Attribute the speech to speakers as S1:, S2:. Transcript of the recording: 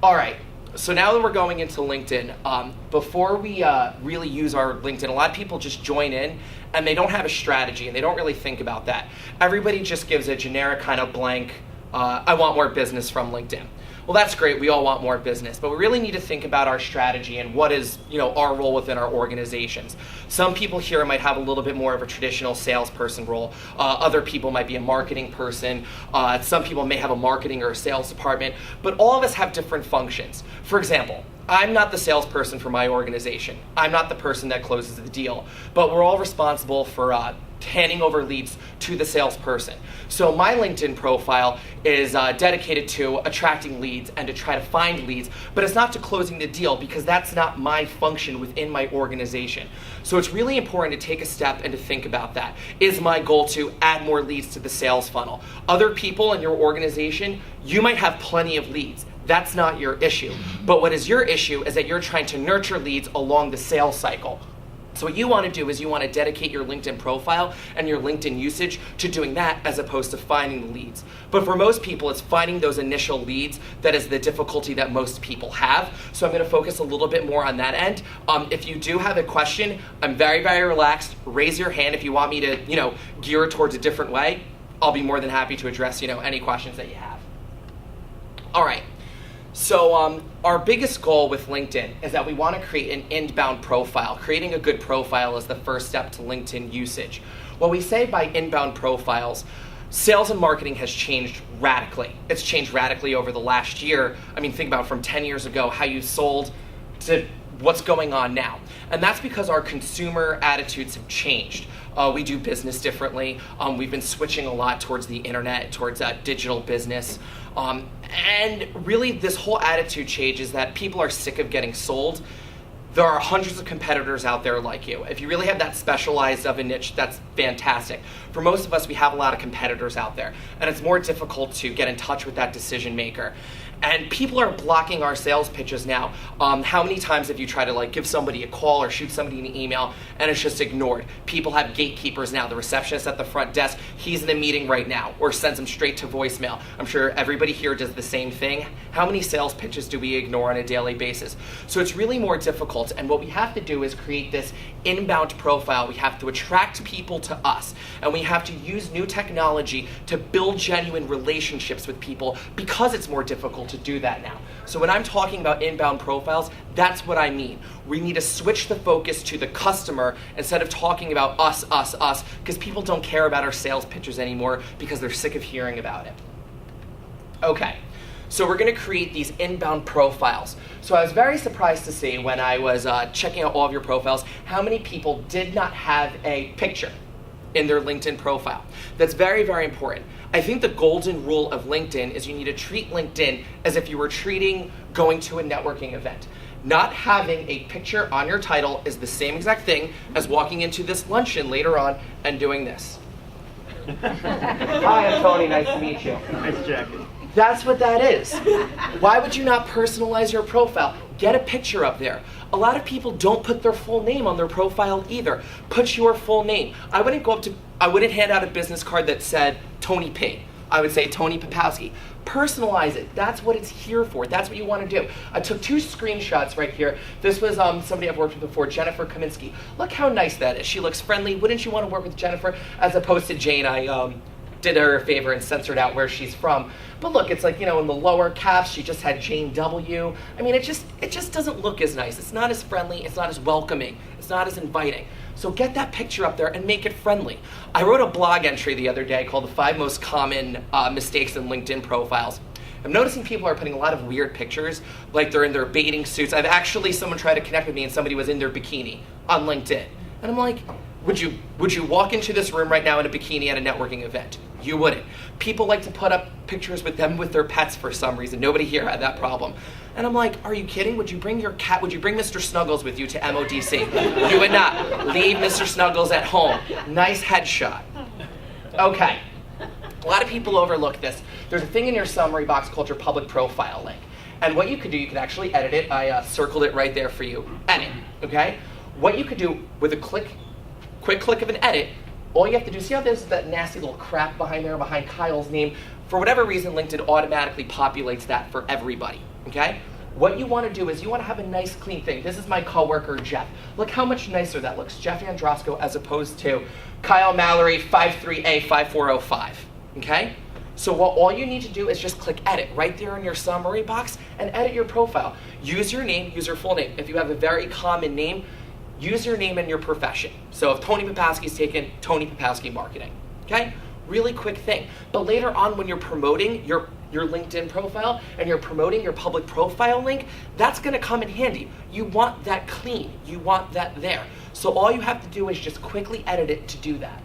S1: All right. So now that we're going into LinkedIn, before we really use our LinkedIn, a lot of people just join in and they don't have a strategy and they don't really think about that. Everybody just gives a generic kind of blank, I want more business from LinkedIn. Well, that's great. We all want more business, but we really need to think about our strategy and what is, our role within our organizations. Some people here might have a little bit more of a traditional salesperson role. Other people might be a marketing person. Some people may have a marketing or a sales department, but all of us have different functions. For example, I'm not the salesperson for my organization. I'm not the person that closes the deal, but we're all responsible for handing over leads to the salesperson. So my LinkedIn profile is dedicated to attracting leads and to try to find leads, but it's not to closing the deal because that's not my function within my organization. So it's really important to take a step and to think about that. Is my goal to add more leads to the sales funnel? Other people in your organization, you might have plenty of leads. That's not your issue. But what is your issue is that you're trying to nurture leads along the sales cycle. So what you want to do is you want to dedicate your LinkedIn profile and your LinkedIn usage to doing that as opposed to finding the leads. But for most people, it's finding those initial leads that is the difficulty that most people have. So I'm going to focus a little bit more on that end. If you do have a question, I'm very, very relaxed. Raise your hand if you want me to, gear it towards a different way. I'll be more than happy to address, any questions that you have. All right. So our biggest goal with LinkedIn is that we want to create an inbound profile. Creating a good profile is the first step to LinkedIn usage. What we say by inbound profiles, sales and marketing has changed radically. It's changed radically over the last year. I mean, think about from 10 years ago, how you sold to what's going on now. And that's because our consumer attitudes have changed. We do business differently. We've been switching a lot towards the internet, towards digital business. And really this whole attitude change is that people are sick of getting sold. There are hundreds of competitors out there like you. If you really have that specialized of a niche, that's fantastic. For most of us, we have a lot of competitors out there, and it's more difficult to get in touch with that decision maker. And people are blocking our sales pitches now. How many times have you tried to give somebody a call or shoot somebody an email and it's just ignored? People have gatekeepers now. The receptionist at the front desk, he's in a meeting right now, or sends them straight to voicemail. I'm sure everybody here does the same thing. How many sales pitches do we ignore on a daily basis? So it's really more difficult, and what we have to do is create this inbound profile. We have to attract people to us, and we have to use new technology to build genuine relationships with people because it's more difficult to do that now. So when I'm talking about inbound profiles, that's what I mean. We need to switch the focus to the customer instead of talking about us, because people don't care about our sales pitches anymore because they're sick of hearing about it. Okay, so we're going to create these inbound profiles. So I was very surprised to see when I was checking out all of your profiles how many people did not have a picture in their LinkedIn profile. That's very, very important. I think the golden rule of LinkedIn is you need to treat LinkedIn as if you were treating going to a networking event. Not having a picture on your title is the same exact thing as walking into this luncheon later on and doing this. Hi, I'm Tony, nice to meet you.
S2: Nice jacket.
S1: That's what that is. Why would you not personalize your profile? Get a picture up there. A lot of people don't put their full name on their profile either. Put your full name. I wouldn't hand out a business card that said Tony P. I would say Tony Popowski. Personalize it. That's what it's here for. That's what you want to do. I took 2 screenshots right here. This was somebody I've worked with before, Jennifer Kaminsky. Look how nice that is. She looks friendly. Wouldn't you want to work with Jennifer? As opposed to Jane, I did her a favor and censored out where she's from. But look, it's in the lower caps, she just had Jane W. I mean, it just doesn't look as nice. It's not as friendly, it's not as welcoming, it's not as inviting. So get that picture up there and make it friendly. I wrote a blog entry the other day called the 5 most common mistakes in LinkedIn profiles. I'm noticing people are putting a lot of weird pictures, like they're in their bathing suits. Someone tried to connect with me and somebody was in their bikini on LinkedIn. And I'm like, would you walk into this room right now in a bikini at a networking event? You wouldn't. People like to put up pictures with them with their pets for some reason. Nobody here had that problem. And I'm like, are you kidding? Would you bring your cat? Would you bring Mr. Snuggles with you to MODC? You would not. Leave Mr. Snuggles at home. Nice headshot. Okay. A lot of people overlook this. There's a thing in your summary box called your public profile link. And what you could do, you could actually edit it. I circled it right there for you. Edit, okay? What you could do with a quick click of an edit, all you have to do, see how there's that nasty little crap behind there, behind Kyle's name? For whatever reason, LinkedIn automatically populates that for everybody, okay? What you want to do is you want to have a nice clean thing. This is my coworker, Jeff. Look how much nicer that looks. Jeff Androsco as opposed to Kyle Mallory 53A5405, okay? So all you need to do is just click edit right there in your summary box and edit your profile. Use your name, use your full name. If you have a very common name, use your name and your profession. So if Tony Popasky is taken, Tony Popasky Marketing, okay? Really quick thing. But later on when you're promoting your LinkedIn profile and you're promoting your public profile link, that's gonna come in handy. You want that clean, you want that there. So all you have to do is just quickly edit it to do that.